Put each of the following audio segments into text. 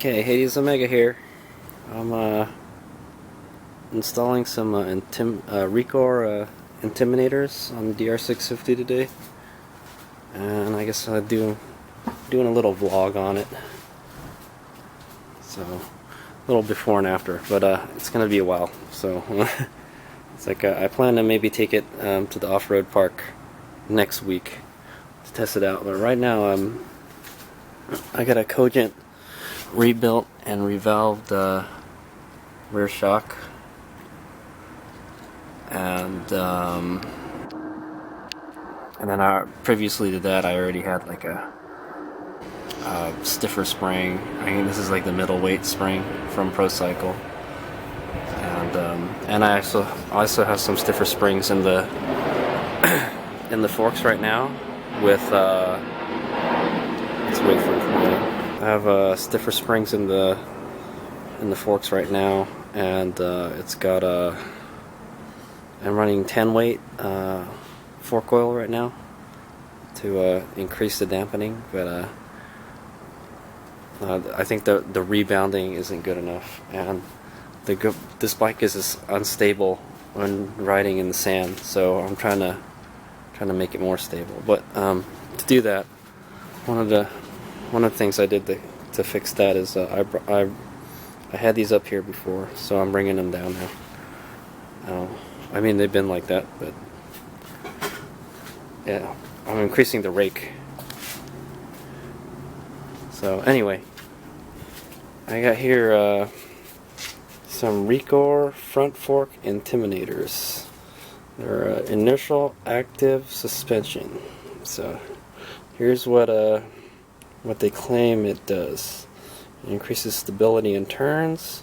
Okay, HadesOmega here. I'm installing some Ricor Intiminators on the DR650 today, and I guess I'm doing a little vlog on it. So a little before and after, but it's gonna be a while. So it's like I plan to maybe take it to the off-road park next week to test it out. But right now I got a Cogent rebuilt and revalved rear shock, and then previously to that I already had like a stiffer spring. I mean, this is like the middleweight spring from Pro Cycle, and I also have some stiffer springs in the in the forks right now. With let's wait for it. I have stiffer springs in the forks right now, and it's got I'm running 10 weight fork oil right now to increase the dampening, but I think the rebounding isn't good enough, and this bike is unstable when riding in the sand, so I'm trying to make it more stable. But to do that, one of the things I did to fix that is I had these up here before, so I'm bringing them down now. I mean, they've been like that, but yeah, I'm increasing the rake. So anyway, I got here some Ricor front fork Intiminators. They're inertial active suspension. So here's what they claim it does. It increases stability in turns,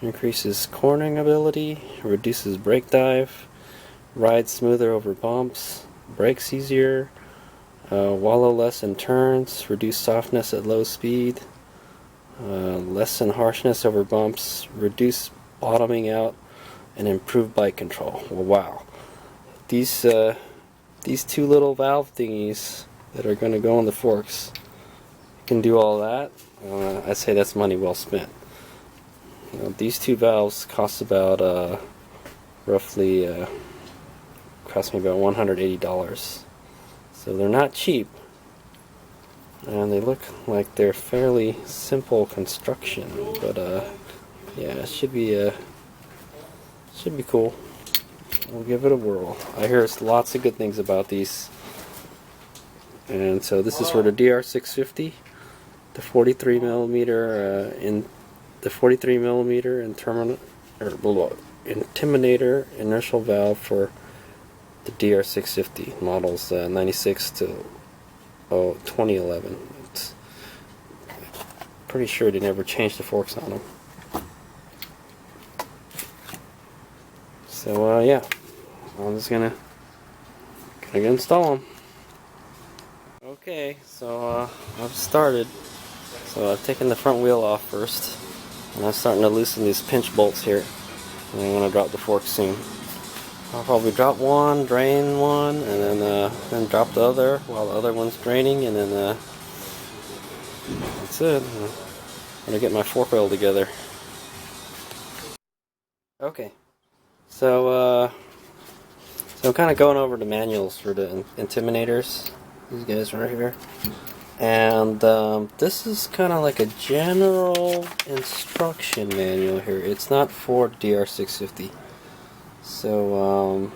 increases cornering ability, reduces brake dive, rides smoother over bumps, brakes easier, wallow less in turns, reduce softness at low speed, lessen harshness over bumps, reduce bottoming out, and improve bike control. Well, wow. These two little valve thingies that are going to go in the forks can do all that. I say that's money well spent. These two valves cost about roughly cost me about $180, so they're not cheap, and they look like they're fairly simple construction. But yeah, it should be cool. We'll give it a whirl. I hear lots of good things about these. And so this is for the DR650, the 43mm Intimator inertial valve for the DR650 models 96 to 2011. It's pretty sure they never changed the forks on them. So yeah, I'm just gonna install them. Okay, so I've started. So I've taken the front wheel off first, and I'm starting to loosen these pinch bolts here. And I'm gonna drop the fork soon. I'll probably drop one, drain one, and then drop the other while the other one's draining, and then that's it. I'm gonna get my fork oil together. Okay. So I'm kind of going over the manuals for the Intiminators, these guys right here, and this is kind of like a general instruction manual here. It's not for DR650, so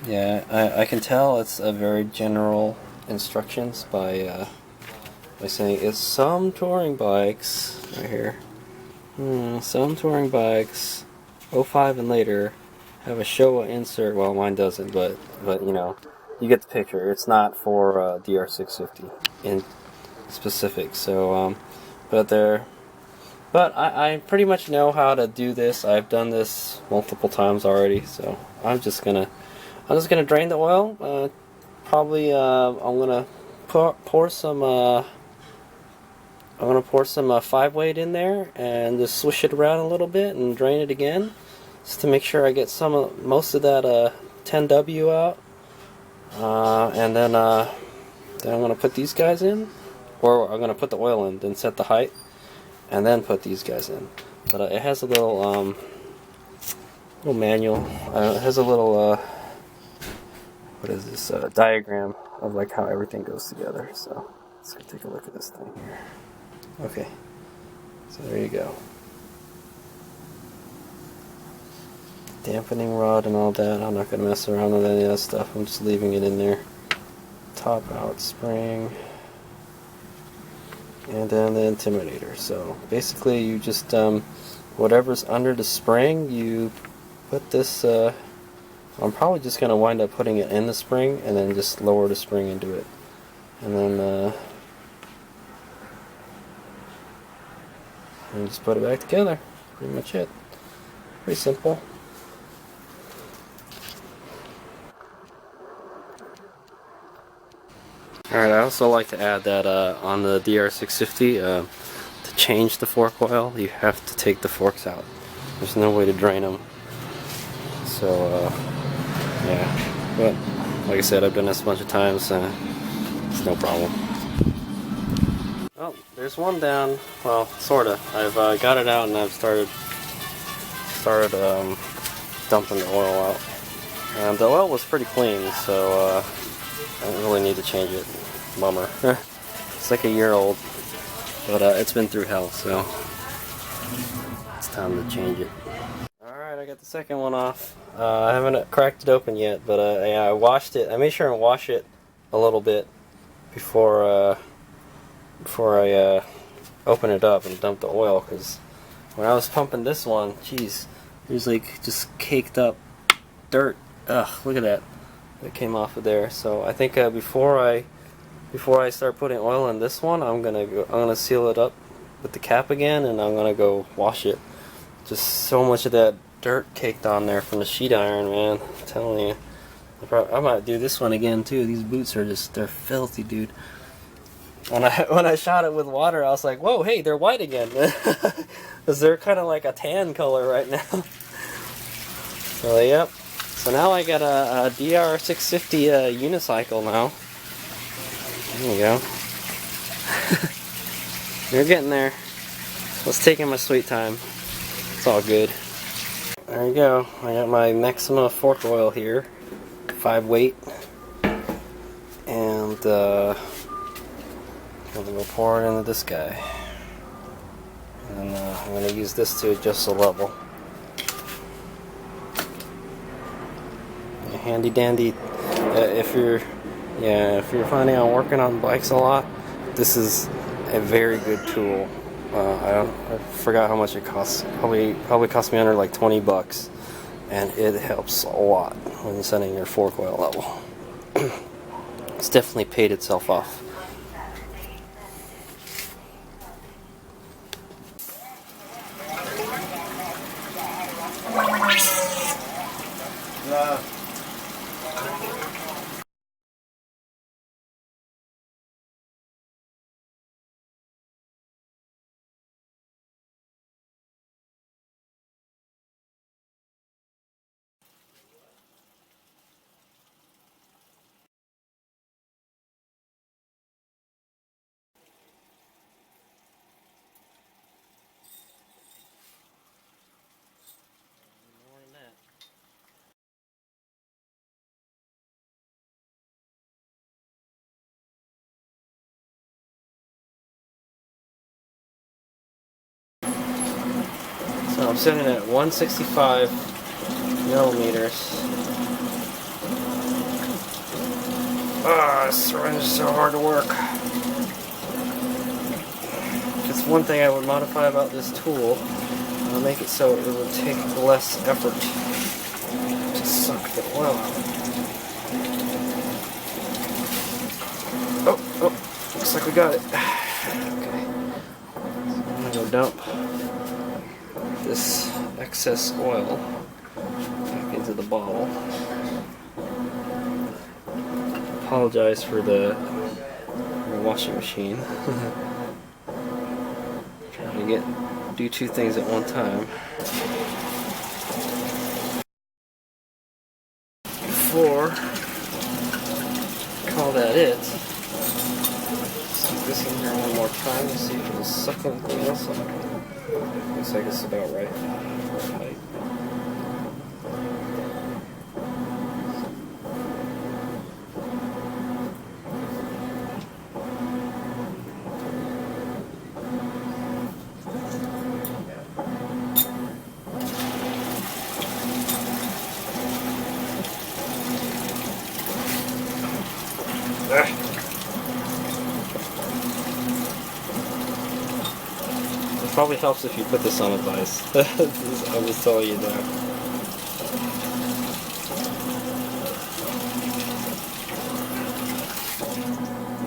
yeah, I can tell it's a very general instructions by saying it's some touring bikes right here. Some touring bikes 05 and later have a Showa insert. Well, mine doesn't, but you know, you get the picture. It's not for DR650 in specific. So but I pretty much know how to do this. I've done this multiple times already. So I'm just gonna drain the oil. Probably I'm gonna pour some. I'm going to pour some 5-weight in there and just swish it around a little bit and drain it again, just to make sure I get most of that 10W out. And then Then I'm going to put these guys in, or I'm going to put the oil in, then set the height, and then put these guys in. But it has a little manual. It has a little what is this diagram of like how everything goes together. So let's go take a look at this thing here. Okay, so there you go. Dampening rod and all that. I'm not going to mess around with any of that stuff. I'm just leaving it in there. Top out spring, and then the Intimator. So basically you just whatever's under the spring, you put this I'm probably just going to wind up putting it in the spring and then just lower the spring into it, and then and just put it back together. Pretty much it. Pretty simple. Alright, I also like to add that on the DR650, to change the fork oil, you have to take the forks out. There's no way to drain them. So, yeah. But, like I said, I've done this a bunch of times, it's no problem. Oh, there's one down. Well, sorta. I've got it out and I've started dumping the oil out. And the oil was pretty clean, so I don't really need to change it. Bummer. It's like a year old, but it's been through hell, so it's time to change it. Alright, I got the second one off. I haven't cracked it open yet, but yeah, I washed it. I made sure and wash it a little bit before I open it up and dump the oil, because when I was pumping this one, geez, there's like just caked up dirt. Ugh, look at that. That came off of there. So I think before I start putting oil in this one, I'm gonna seal it up with the cap again, and I'm gonna go wash it. Just so much of that dirt caked on there from the sheet iron, man. I'm telling you. I might do this one again too. These boots are they're filthy, dude. When I shot it with water, I was like, whoa, hey, they're white again. Because they're kind of like a tan color right now. So yep. So now I got a DR650 unicycle now. There we go. You're getting there. Let's take my sweet time. It's all good. There you go. I got my Maxima fork oil here. 5 weight. And I'm gonna go pour it into this guy. And I'm gonna use this to adjust the level. Handy dandy. If you're planning on working on bikes a lot, this is a very good tool. I forgot how much it costs. Probably cost me under like 20 bucks, and it helps a lot when setting your fork oil level. It's definitely paid itself off. So I'm sitting at 165 millimeters. This syringe is so hard to work. Just one thing I would modify about this tool, I'll make it so it would take less effort to suck the oil out. Oh, looks like we got it. Okay. I'm gonna go dump this excess oil back into the bottle. Apologize for the washing machine. Trying to do 2 things at one time. Before I call that it, Stick this in here one more time to see if it'll suck anything else up. Looks like it's about right. It probably helps if you put this on a vise. I'll just tell you that.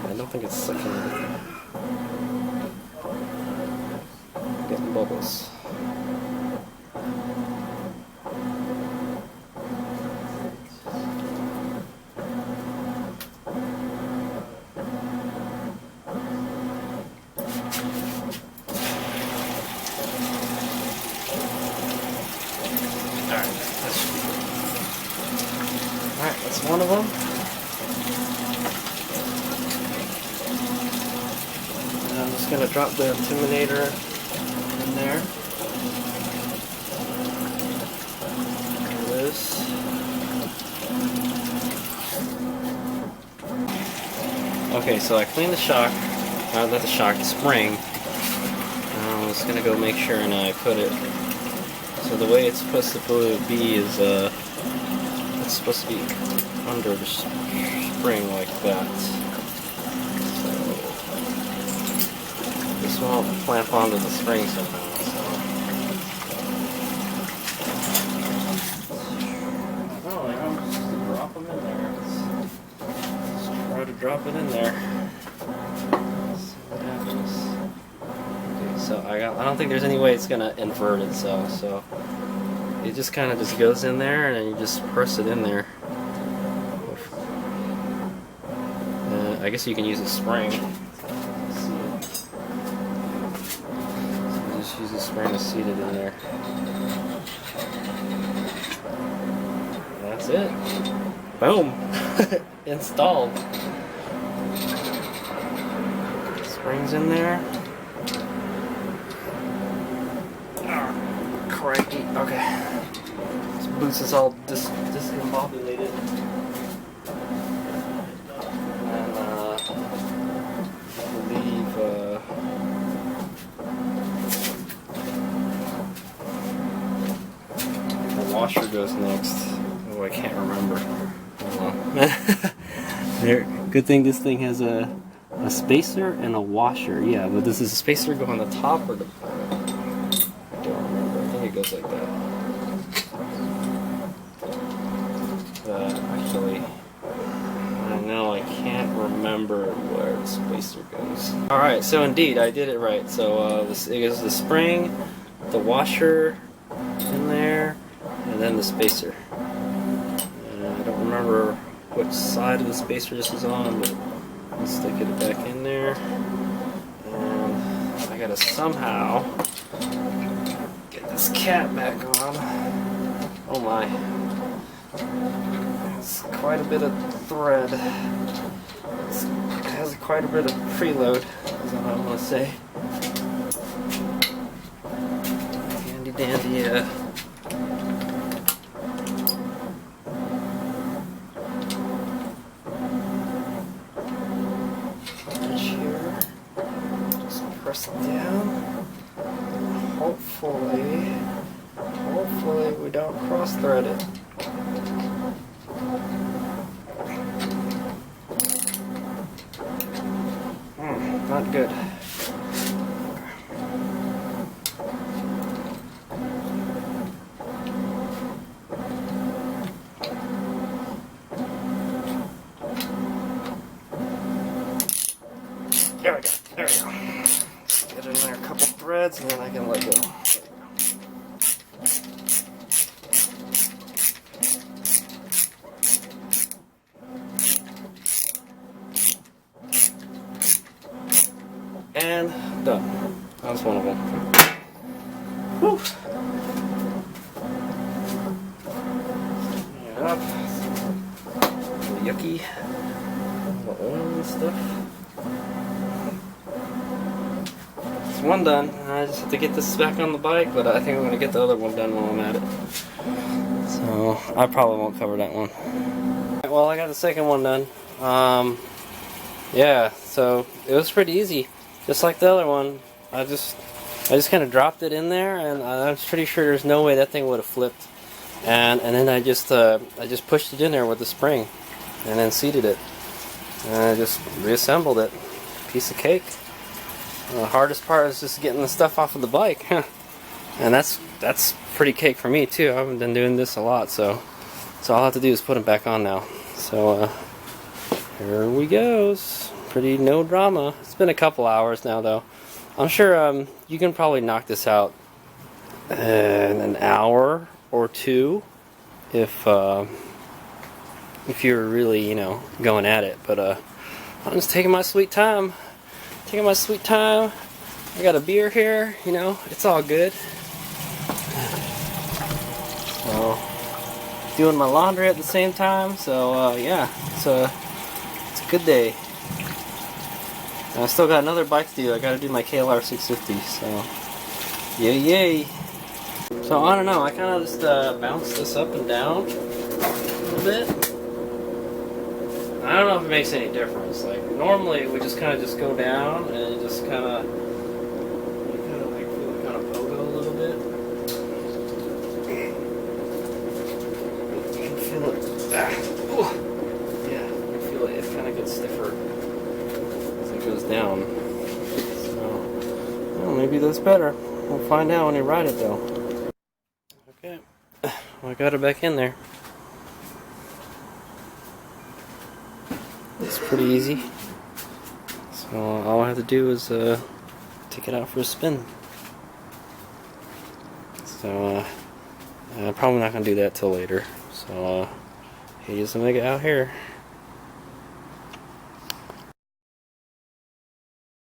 I don't think it's sucking. Getting bubbles. Alright, that's one of them. And I'm just going to drop the Intimator in there. There it is. Okay, so I cleaned the shock, not the shock, the spring. I'm just going to go make sure and I put it. So the way it's supposed to be is it's supposed to be under the spring like that. So this won't clamp onto the spring somehow. So I'm just gonna drop them in there. Let's try to drop it in there. See what happens. Okay, so I don't think there's any way it's gonna invert itself. So it just kind of just goes in there, and then you just press it in there. I guess you can use a spring. So just use a spring to seat it in there. And that's it. Boom! Installed. Springs in there. Crikey. Okay. This boots is all discombobulated. And I believe the washer goes next. Oh, I can't remember. There. Good thing this thing has a spacer and a washer. Yeah, but does the spacer go on the top or the bottom? It goes like that. Actually, I know I can't remember where the spacer goes. Alright, so indeed, I did it right. So it goes the spring, the washer in there, and then the spacer. I don't remember which side of the spacer this is on, but let's stick it back in there. And I gotta somehow this cap back on. Oh my. It's quite a bit of thread. It has quite a bit of preload, is what I want to say. Handy dandy, here. Just press it down. Hopefully we don't cross-thread it. Not good. There we go. There we go. Get in there a couple threads and then I can let go. And done. That was one of them. Whew. Clean it up. A little yucky. A little oil and stuff. There's one done. I just have to get this back on the bike, but I think I'm going to get the other one done while I'm at it. So I probably won't cover that one. Well, I got the second one done. Yeah, so it was pretty easy. Just like the other one, I just kind of dropped it in there, and I was pretty sure there's no way that thing would have flipped. And then I just pushed it in there with the spring, and then seated it, and I just reassembled it. Piece of cake. The hardest part is just getting the stuff off of the bike, and that's pretty cake for me too. I haven't been doing this a lot, so all I have to do is put them back on now. So here we goes. Pretty no drama. It's been a couple hours now though. I'm sure you can probably knock this out in an hour or two if you're really, you know, going at it. But I'm just taking my sweet time. Taking my sweet time. I got a beer here, you know, it's all good. So, doing my laundry at the same time, so yeah, it's a good day. And I still got another bike to do. I gotta do my KLR 650, so yay. So I don't know, I kind of just bounced this up and down a little bit. I don't know if it makes any difference. Like normally we just kind of just go down and just kind of like feel kind of pogo a little bit. You can feel it. Yeah, you can feel it. It kind of gets stiffer as it goes down. So well, maybe that's better. We'll find out when you ride it though. Okay, well, I got it back in there. It's pretty easy. So all I have to do is take it out for a spin. So I'm probably not going to do that till later. So HadesOmega out here.